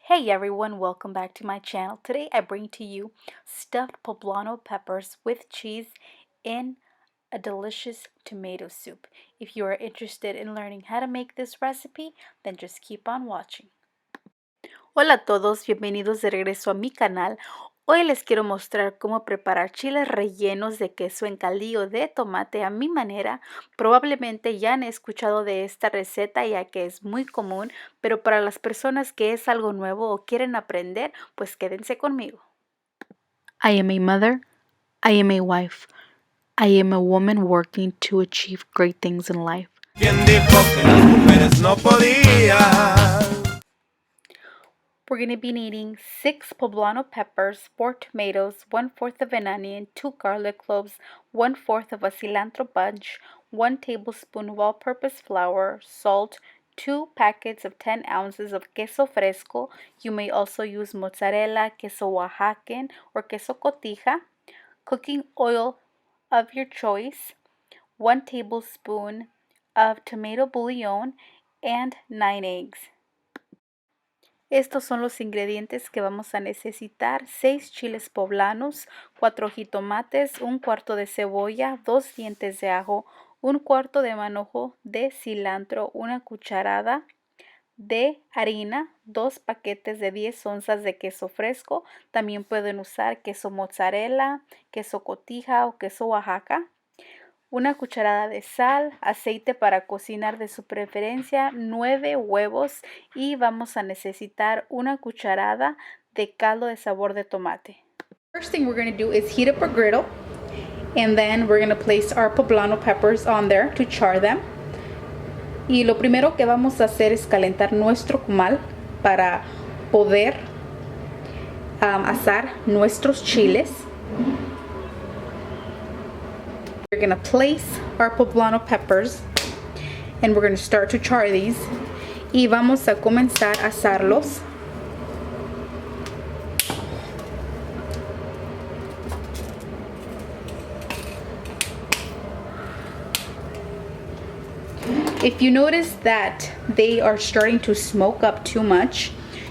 Hey everyone, welcome back to my channel. Today I bring to you stuffed poblano peppers with cheese in a delicious tomato soup. If you are interested in learning how to make this recipe, then just keep on watching. Hola a todos, bienvenidos de regreso a mi canal. Hoy les quiero mostrar cómo preparar chiles rellenos de queso en caldillo de tomate a mi manera. Probablemente ya han escuchado de esta receta ya que es muy común, pero para las personas que es algo nuevo o quieren aprender, pues quédense conmigo. I am a mother. I am a wife. I am a woman working to achieve great things in life. ¿Quién dijo que las mujeres no podían? We're going to be needing 6 poblano peppers, 4 tomatoes, 1/4 of an onion, 2 garlic cloves, 1/4 of a cilantro bunch, 1 tablespoon of all-purpose flour, salt, 2 packets of 10 ounces of queso fresco. You may also use mozzarella, queso Oaxacan, or queso Cotija. Cooking oil of your choice, 1 tablespoon of tomato bouillon, and 9 eggs. Estos son los ingredientes que vamos a necesitar: 6 chiles poblanos, 4 jitomates, 1/4 de cebolla, 2 dientes de ajo, 1/4 de manojo de cilantro, 1 cucharada de harina, 2 paquetes de 10 onzas de queso fresco. También pueden usar queso mozzarella, queso Cotija o queso Oaxaca. 1 cucharada de sal, aceite para cocinar de su preferencia, 9 huevos y vamos a necesitar 1 cucharada de caldo de sabor de tomate. First thing we're going to do is heat up our griddle, and then we're going to place our poblano peppers on there to char them. Y lo primero que vamos a hacer es calentar nuestro comal para poder asar nuestros chiles. We're going to place our poblano peppers and we're going to start to char these. Y vamos a comenzar a asarlos. If you notice that they are starting to smoke up too much,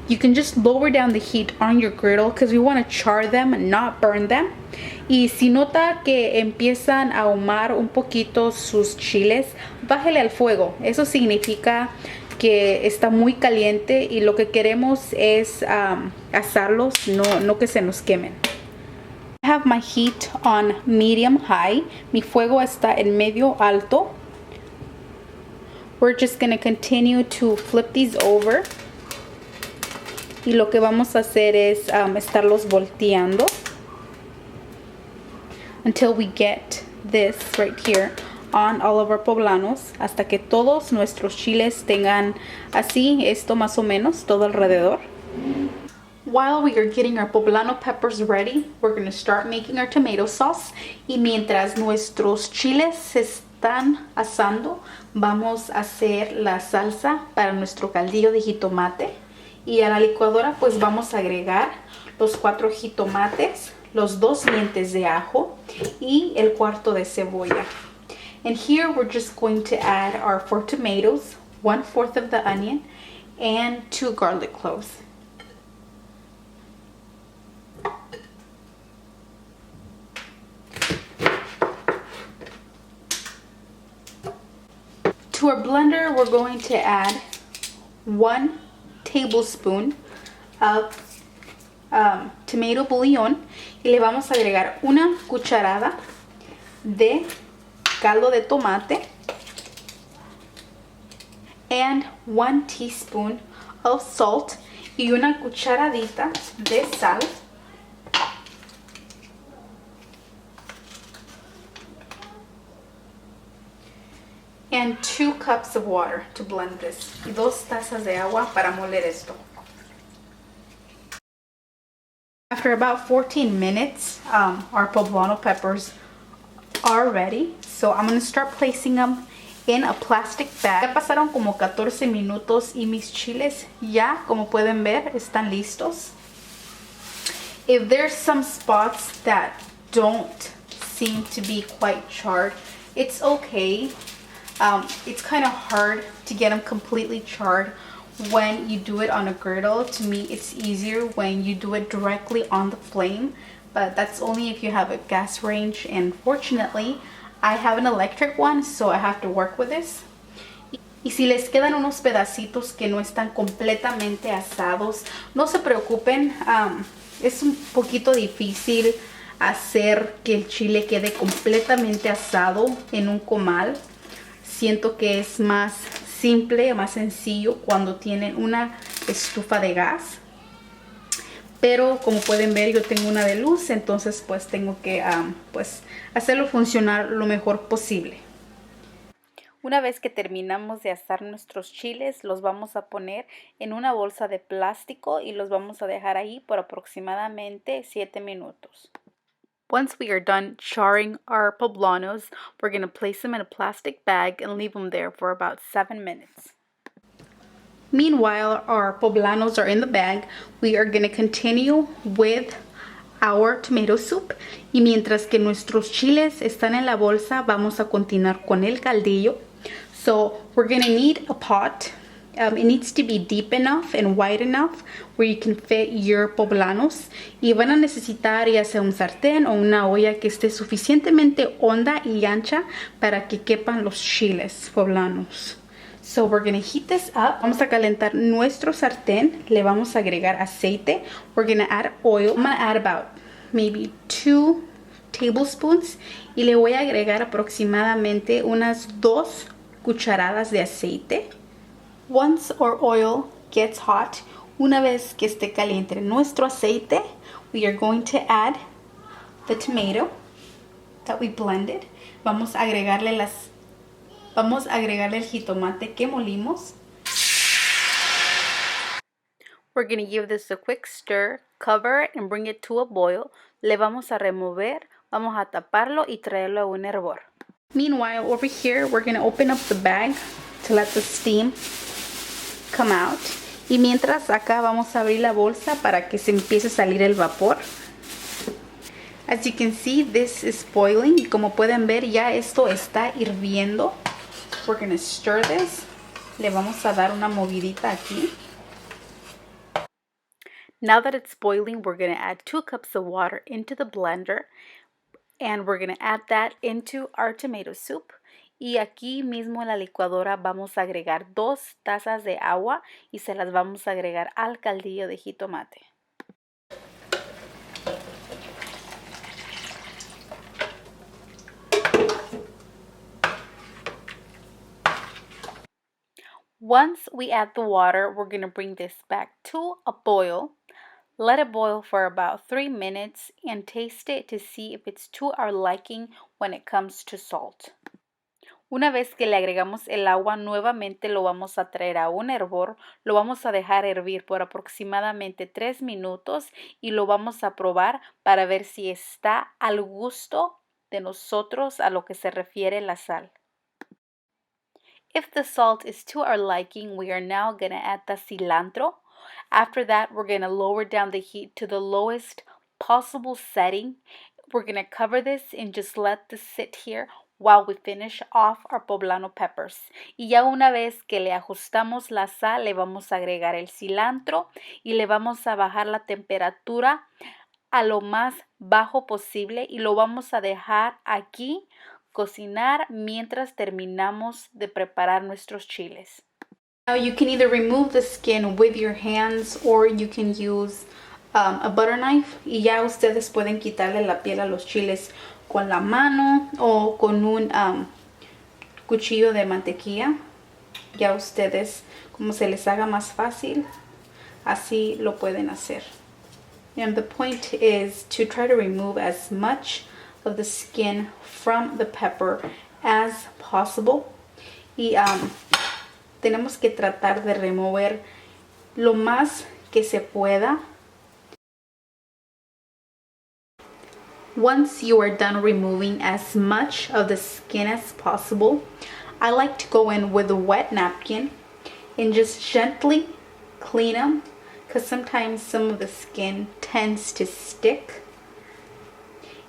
you can just lower down the heat on your griddle because we want to char them and not burn them. Y si nota que empiezan a ahumar un poquito sus chiles, bájele al fuego. Eso significa que está muy caliente y lo que queremos es asarlos, no que se nos quemen. I have my heat on medium high. Mi fuego está en medio alto. We're just going to continue to flip these over. Y lo que vamos a hacer es estarlos volteando until we get this right here on all of our poblanos, hasta que todos nuestros chiles tengan así esto más o menos todo alrededor. While we are getting our poblano peppers ready, we're going to start making our tomato sauce. Y mientras nuestros chiles se están asando, vamos a hacer la salsa para nuestro caldillo de jitomate. Y a la licuadora pues vamos a agregar los 4 jitomates, los 2 dientes de ajo y el 1/4 de cebolla. And here we're just going to add our 4 tomatoes, 1/4 of the onion, and 2 garlic cloves. To our blender, we're going to add 1 tablespoon of tomato bouillon y le vamos a agregar 1 cucharada de caldo de tomate and 1 teaspoon of salt y 1 cucharadita de sal. And 2 cups of water to blend this. Y 2 tazas de agua para moler esto. After about 14 minutes, our poblano peppers are ready. So I'm going to start placing them in a plastic bag. Ya pasaron como 14 minutos y mis chiles ya, como pueden ver, están listos. If there's some spots that don't seem to be quite charred, it's okay. It's kind of hard to get them completely charred when you do it on a griddle. To me, it's easier when you do it directly on the flame, but that's only if you have a gas range, and fortunately I have an electric one, so I have to work with this. Y si les quedan unos pedacitos que no están completamente asados, no se preocupen. Es un poquito difícil hacer que el chile quede completamente asado en un comal. Siento que es más simple, más sencillo cuando tienen una estufa de gas. Pero como pueden ver, yo tengo una de luz, entonces pues tengo que pues hacerlo funcionar lo mejor posible. Una vez que terminamos de asar nuestros chiles, los vamos a poner en una bolsa de plástico y los vamos a dejar ahí por aproximadamente 7 minutos. Once we are done charring our poblanos, we're going to place them in a plastic bag and leave them there for about 7 minutes. Meanwhile, our poblanos are in the bag. We are going to continue with our tomato soup. Y mientras que nuestros chiles están en la bolsa, vamos a continuar con el caldillo. So we're going to need a pot. It needs to be deep enough and wide enough where you can fit your poblanos. Y van a necesitar ya sea un sartén o una olla que esté suficientemente honda y ancha para que quepan los chiles poblanos. So we're going to heat this up. Vamos a calentar nuestro sartén. Le vamos a agregar aceite. We're going to add oil. I'm going to add about maybe 2 tablespoons. Y le voy a agregar aproximadamente unas 2 cucharadas de aceite. Once our oil gets hot, una vez que esté caliente nuestro aceite, we are going to add the tomato that we blended. Vamos a agregarle el jitomate que molimos. We're going to give this a quick stir, cover and bring it to a boil. Le vamos a remover, vamos a taparlo y traerlo a un hervor. Meanwhile, over here, we're going to open up the bag to let the steam come out. Y mientras acá vamos a abrir la bolsa para que se empiece a salir el vapor. As you can see, this is boiling. Y como pueden ver, ya esto está hirviendo. We're going to stir this. Le vamos a dar una movidita aquí. Now that it's boiling, we're going to add 2 cups of water into the blender. And we're going to add that into our tomato soup. Y aquí mismo en la licuadora vamos a agregar 2 tazas de agua y se las vamos a agregar al caldillo de jitomate. Once we add the water, we're going to bring this back to a boil. Let it boil for about 3 minutes and taste it to see if it's to our liking when it comes to salt. Una vez que le agregamos el agua, nuevamente lo vamos a traer a un hervor, lo vamos a dejar hervir por aproximadamente 3 minutos y lo vamos a probar para ver si está al gusto de nosotros a lo que se refiere la sal. If the salt is to our liking, we are now going to add the cilantro. After that, we're going to lower down the heat to the lowest possible setting. We're going to cover this and just let this sit here while we finish off our poblano peppers. Y ya una vez que le ajustamos la sal, le vamos a agregar el cilantro y le vamos a bajar la temperatura a lo más bajo posible y lo vamos a dejar aquí cocinar mientras terminamos de preparar nuestros chiles. Now you can either remove the skin with your hands or you can use a butter knife y ya ustedes pueden quitarle la piel a los chiles con la mano o con un cuchillo de mantequilla. Ya ustedes, como se les haga más fácil, así lo pueden hacer. And the point is to try to remove as much of the skin from the pepper as possible. Y tenemos que tratar de remover lo más que se pueda. Once you are done removing as much of the skin as possible, I like to go in with a wet napkin and just gently clean them because sometimes some of the skin tends to stick.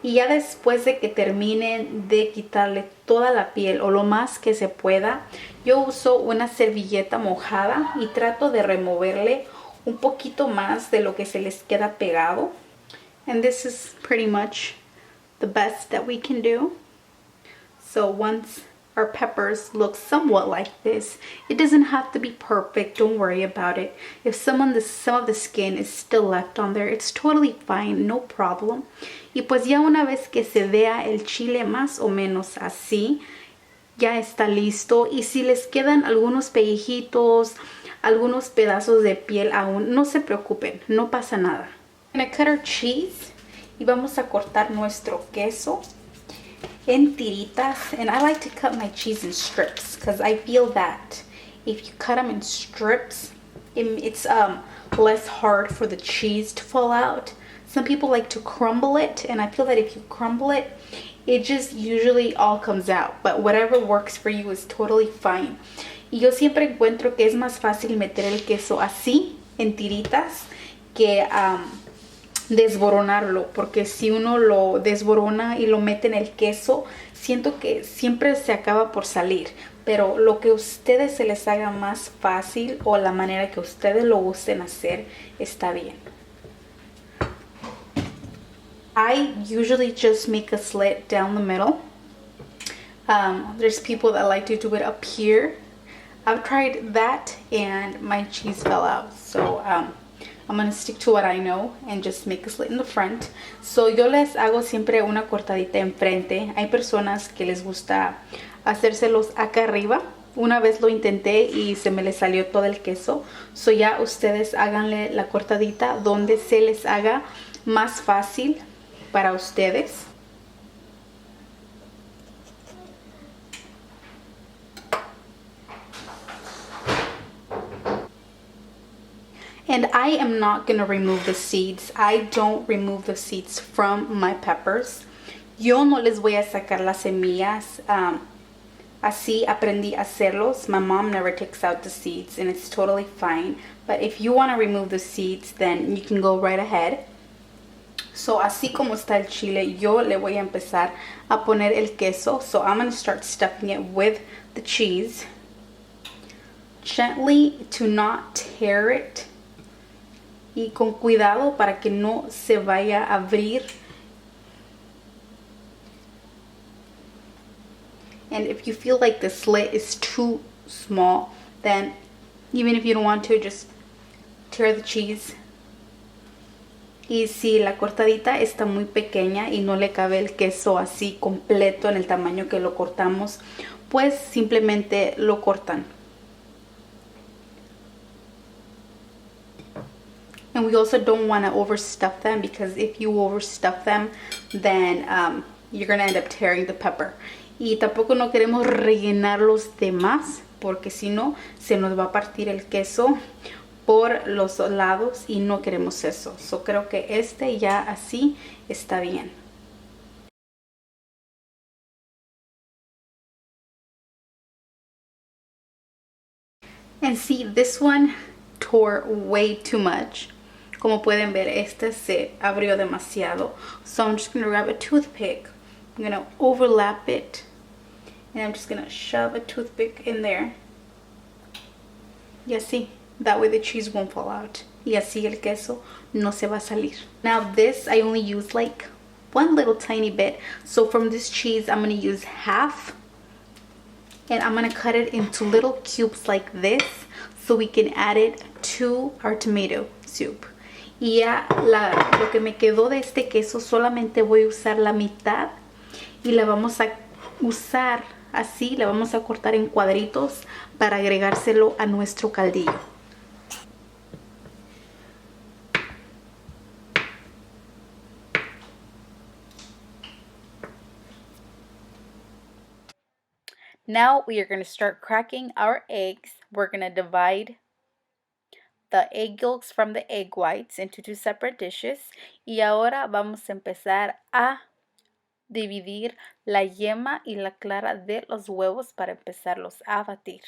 Y ya después de que terminen de quitarle toda la piel o lo más que se pueda, yo uso una servilleta mojada y trato de removerle un poquito más de lo que se les queda pegado. And this is pretty much the best that we can do. So once our peppers look somewhat like this, it doesn't have to be perfect, don't worry about it. If some of the skin is still left on there, it's totally fine, no problem. Y pues ya una vez que se vea el chile más o menos así, ya está listo. Y si les quedan algunos pellejitos, algunos pedazos de piel aún, no se preocupen, no pasa nada. We're gonna cut our cheese y vamos a cortar nuestro queso en tiritas. And I like to cut my cheese in strips because I feel that if you cut them in strips, it's less hard for the cheese to fall out. Some people like to crumble it, and I feel that if you crumble it, it just usually all comes out. But whatever works for you is totally fine. Y yo siempre encuentro que es más fácil meter el queso así, en tiritas, que desboronarlo, porque si uno lo desborona y lo mete en el queso, siento que siempre se acaba por salir. Pero lo que a ustedes se les haga más fácil o la manera que ustedes lo gusten hacer está bien. I usually just make a slit down the middle. There's people that like to do it up here. I've tried that and my cheese fell out. So I'm going to stick to what I know and just make a slit in the front. So yo les hago siempre una cortadita enfrente. Hay personas que les gusta hacérselos acá arriba. Una vez lo intenté y se me le salió todo el queso. So ya ustedes háganle la cortadita donde se les haga más fácil para ustedes. And I am not going to remove the seeds. I don't remove the seeds from my peppers. Yo no les voy a sacar las semillas. Así aprendí a hacerlos. My mom never takes out the seeds and it's totally fine. But if you want to remove the seeds, then you can go right ahead. So así como está el chile, yo le voy a empezar a poner el queso. So I'm going to start stuffing it with the cheese. Gently to not tear it. Y con cuidado para que no se vaya a abrir. And if you feel like the slit is too small, then even if you don't want to, just tear the cheese. Y si la cortadita está muy pequeña y no le cabe el queso así completo en el tamaño que lo cortamos, pues simplemente lo cortan. And we also don't want to overstuff them, because if you overstuff them, then you're going to end up tearing the pepper. Y tampoco no queremos rellenarlos de más, porque si no, se nos va a partir el queso por los lados y no queremos eso. So creo que este ya así está bien. And see, this one tore way too much. Como pueden ver, este se abrió demasiado. So I'm just going to grab a toothpick. I'm going to overlap it. And I'm just going to shove a toothpick in there. Y así. That way the cheese won't fall out. Y así el queso no se va a salir. Now this, I only use like one little tiny bit. So from this cheese, I'm going to use half. And I'm going to cut it into little cubes like this, so we can add it to our tomato soup. Y ya lo que me quedó de este queso, solamente voy a usar la mitad y la vamos a usar así, la vamos a cortar en cuadritos para agregárselo a nuestro caldillo. Now we are going to start cracking our eggs. We're going to divide the egg yolks from the egg whites into two separate dishes. Y ahora vamos a empezar a dividir la yema y la clara de los huevos para empezarlos a batir.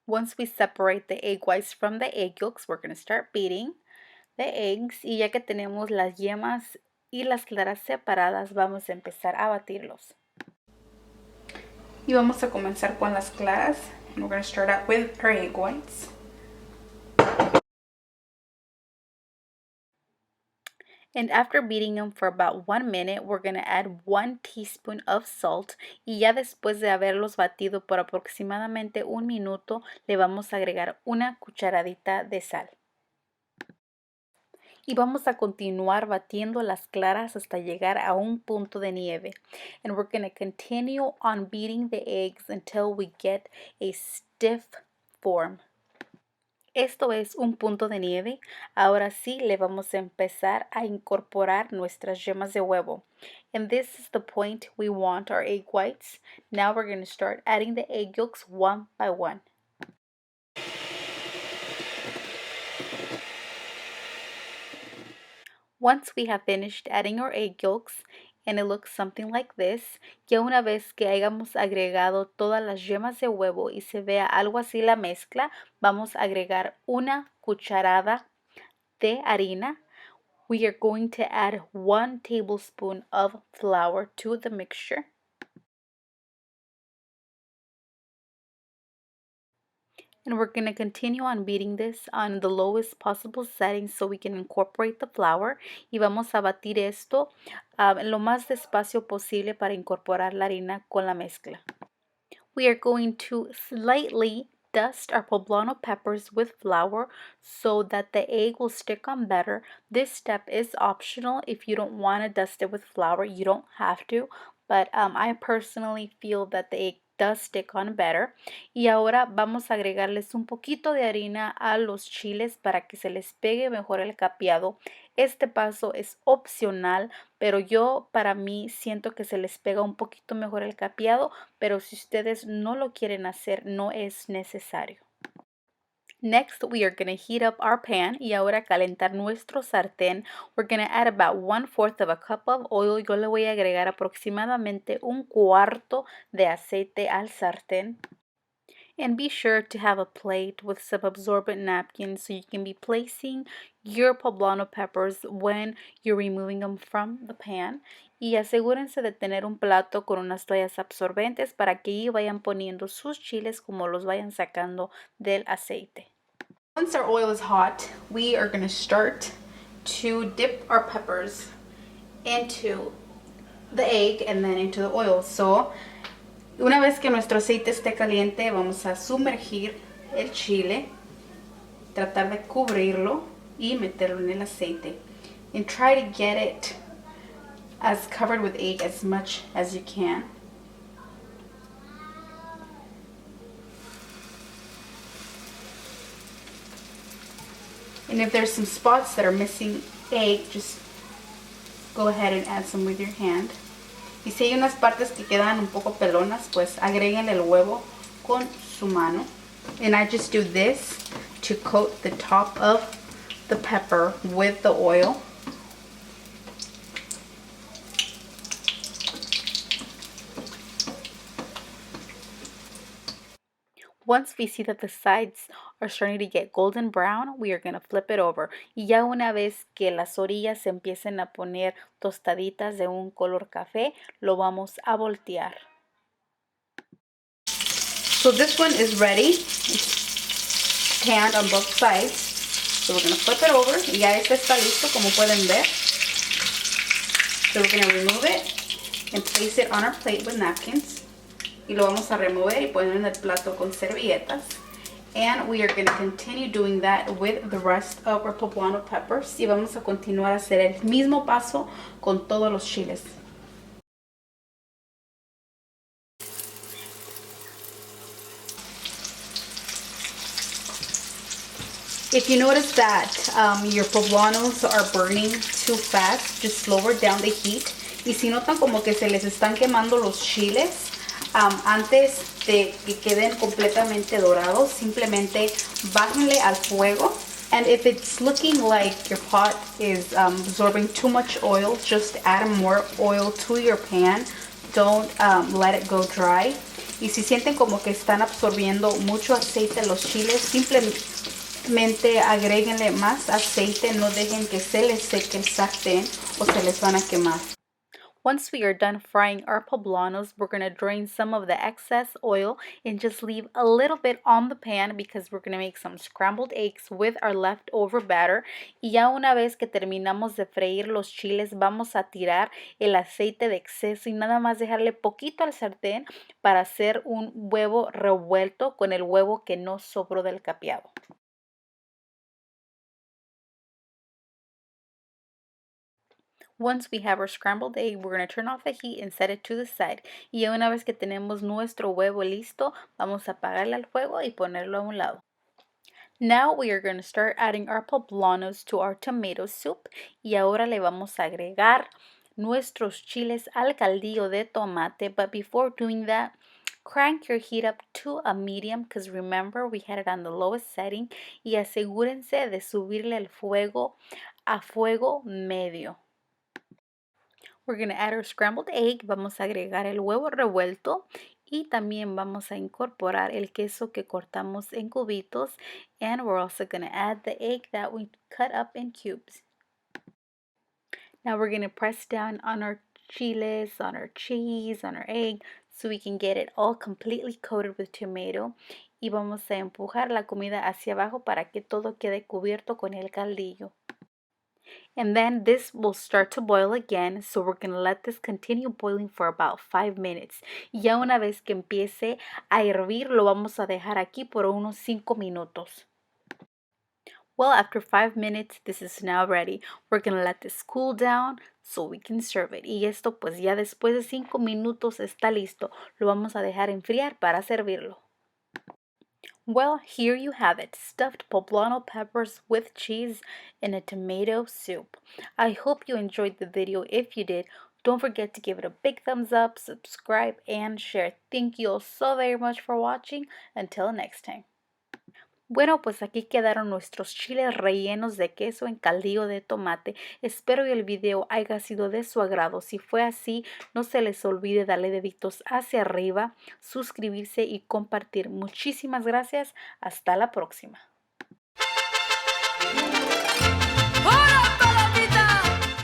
Once we separate the egg whites from the egg yolks, we're going to start beating the eggs. Y ya que tenemos las yemas y las claras separadas, vamos a empezar a batirlos. Y vamos a comenzar con las claras. And we're going to start out with our egg whites. And after beating them for about 1 minute, we're going to add 1 teaspoon of salt. Y ya después de haberlos batido por aproximadamente 1 minuto, le vamos a agregar una cucharadita de sal. Y vamos a continuar batiendo las claras hasta llegar a un punto de nieve. And we're going to continue on beating the eggs until we get a stiff form. Esto es un punto de nieve. Ahora sí le vamos a empezar a incorporar nuestras yemas de huevo. And this is the point we want our egg whites. Now we're going to start adding the egg yolks one by one. Once we have finished adding our egg yolks, and it looks something like this, ya una vez que hayamos agregado todas las yemas de huevo y se vea algo así la mezcla, vamos a agregar una cucharada de harina. We are going to add 1 tablespoon of flour to the mixture. And we're going to continue on beating this on the lowest possible setting so we can incorporate the flour. Y vamos a batir esto lo más despacio posible para incorporar la harina con la mezcla. We are going to slightly dust our poblano peppers with flour so that the egg will stick on better. This step is optional. If you don't want to dust it with flour, you don't have to. But I personally feel that the egg does stick on better. Y ahora vamos a agregarles un poquito de harina a los chiles para que se les pegue mejor el capeado. Este paso es opcional, pero yo para mí siento que se les pega un poquito mejor el capeado, pero si ustedes no lo quieren hacer, no es necesario. Next, we are going to heat up our pan y ahora calentar nuestro sartén. We're going to add about 1/4 of a cup of oil. Yo le voy a agregar aproximadamente 1/4 de aceite al sartén. And be sure to have a plate with some absorbent napkins so you can be placing your poblano peppers when you're removing them from the pan. Y asegúrense de tener un plato con unas toallas absorbentes para que ahí vayan poniendo sus chiles como los vayan sacando del aceite. Once our oil is hot, we are going to start to dip our peppers into the egg and then into the oil. So, una vez que nuestro aceite esté caliente, vamos a sumergir el chile, tratar de cubrirlo y meterlo en el aceite. And try to get it as covered with egg as much as you can. And if there's some spots that are missing egg, just go ahead and add some with your hand. Y si hay unas partes que quedan un poco pelonas, pues agréguenle el huevo con su mano. And I just do this to coat the top of the pepper with the oil. Once we see that the sides are starting to get golden brown, we are going to flip it over. Y ya una vez que las orillas se empiecen a poner tostaditas de un color café, lo vamos a voltear. So this one is ready. It's panned on both sides. So we're going to flip it over. Y ya este está listo, como pueden ver. So we're going to remove it and place it on our plate with napkins. Y lo vamos a remover y poner en el plato con servilletas. And we are going to continue doing that with the rest of our poblano peppers. Y vamos a continuar a hacer el mismo paso con todos los chiles. If you notice that your poblanos are burning too fast, just lower down the heat. Y si notan como que se les están quemando los chiles, antes de que queden completamente dorados, simplemente bájenle al fuego. And if it's looking like your pot is absorbing too much oil, just add more oil to your pan. Don't let it go dry. Y si sienten como que están absorbiendo mucho aceite los chiles, simplemente agréguenle más aceite, no dejen que se les seque el sartén o se les van a quemar. Once we are done frying our poblanos, we're going to drain some of the excess oil and just leave a little bit on the pan because we're going to make some scrambled eggs with our leftover batter. Y ya una vez que terminamos de freír los chiles, vamos a tirar el aceite de exceso y nada más dejarle poquito al sartén para hacer un huevo revuelto con el huevo que no sobró del capeado. Once we have our scrambled egg, we're going to turn off the heat and set it to the side. Y una vez que tenemos nuestro huevo listo, vamos a apagarle al fuego y ponerlo a un lado. Now we are going to start adding our poblanos to our tomato soup. Y ahora le vamos a agregar nuestros chiles al caldillo de tomate. But before doing that, crank your heat up to a medium because remember we had it on the lowest setting. Y asegúrense de subirle el fuego a fuego medio. We're going to add our scrambled egg, vamos a agregar el huevo revuelto y también vamos a incorporar el queso que cortamos en cubitos, and we're also going to add the egg that we cut up in cubes. Now we're going to press down on our chiles, on our cheese, on our egg so we can get it all completely coated with tomato y vamos a empujar la comida hacia abajo para que todo quede cubierto con el caldillo. And then this will start to boil again, so we're going to let this continue boiling for about 5 minutes. Y ya una vez que empiece a hervir, lo vamos a dejar aquí por unos 5 minutos. Well, after 5 minutes, this is now ready. We're going to let this cool down so we can serve it. Y esto pues ya después de 5 minutos está listo. Lo vamos a dejar enfriar para servirlo. Well, here you have it, stuffed poblano peppers with cheese in a tomato soup. I hope you enjoyed the video. If you did, don't forget to give it a big thumbs up, subscribe, and share. Thank you all so very much for watching. Until next time. Bueno, pues aquí quedaron nuestros chiles rellenos de queso en caldillo de tomate. Espero que el video haya sido de su agrado. Si fue así, no se les olvide darle deditos hacia arriba, suscribirse y compartir. Muchísimas gracias. Hasta la próxima.